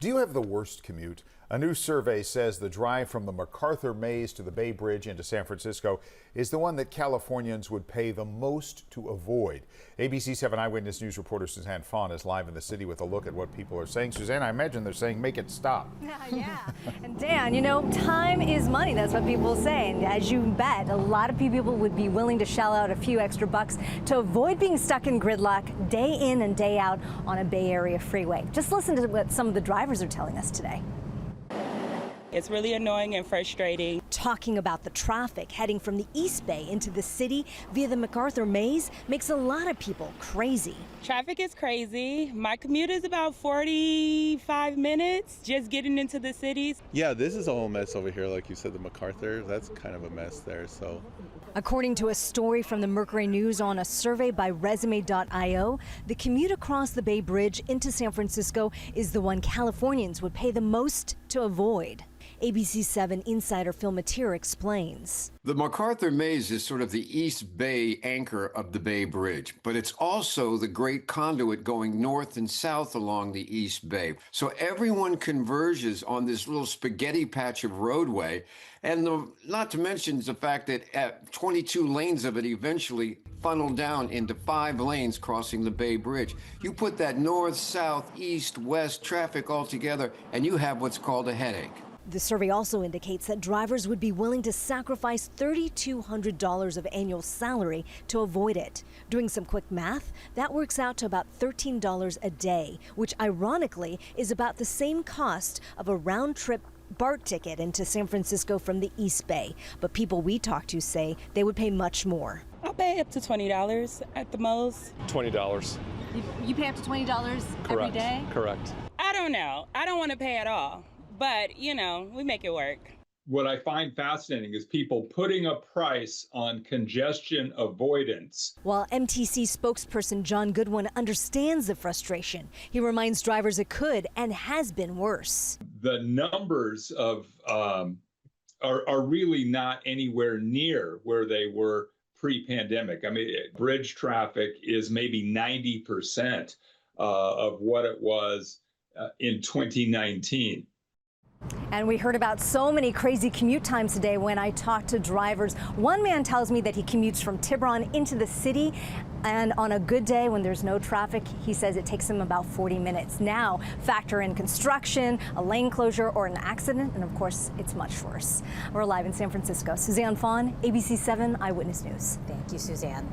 Do you have the worst commute? A new survey says the drive from the MacArthur Maze to the Bay Bridge into San Francisco is the one that Californians would pay the most to avoid. ABC 7 Eyewitness News reporter Suzanne Fawn is live in the city with a look at what people are saying. Suzanne, I imagine they're saying make it stop. Yeah. And Dan, you know, time is money. That's what people say. And as you bet, a lot of people would be willing to shell out a few extra bucks to avoid being stuck in gridlock day in and day out on a Bay Area freeway. Just listen to what some of the drivers are telling us today. It's really annoying and frustrating. Talking about the traffic heading from the East Bay into the city via the MacArthur Maze makes a lot of people crazy. Traffic is crazy. My commute is about 45 minutes just getting into the cities. Yeah, this is a whole mess over here. Like you said, the MacArthur, that's kind of a mess there. So, according to a story from the Mercury News on a survey by Resume.io, the commute across the Bay Bridge into San Francisco is the one Californians would pay the most to avoid. ABC 7 insider Phil Mateer explains. The MacArthur Maze is sort of the East Bay anchor of the Bay Bridge, but it's also the great conduit going north and south along the East Bay. So everyone converges on this little spaghetti patch of roadway, and not to mention the fact that 22 lanes of it eventually funnel down into 5 lanes crossing the Bay Bridge. You put that north, south, east, west traffic all together, and you have what's called a headache. The survey also indicates that drivers would be willing to sacrifice $3,200 of annual salary to avoid it. Doing some quick math, that works out to about $13 a day, which ironically is about the same cost of a round-trip BART ticket into San Francisco from the East Bay. But people we talk to say they would pay much more. I'll pay up to $20 at the most. $20. You pay up to $20 every day? Correct. I don't know. I don't want to pay at all. But, you know, we make it work. What I find fascinating is people putting a price on congestion avoidance. While MTC spokesperson John Goodwin understands the frustration, he reminds drivers it could and has been worse. The numbers of are really not anywhere near where they were pre-pandemic. I mean, bridge traffic is maybe 90% of what it was in 2019. And we heard about so many crazy commute times today when I talked to drivers. One man tells me that he commutes from Tiburon into the city, and on a good day when there's no traffic, he says it takes him about 40 minutes. Now, factor in construction, a lane closure, or an accident, and of course, it's much worse. We're live in San Francisco. Suzanne Fawn, ABC 7 Eyewitness News. Thank you, Suzanne.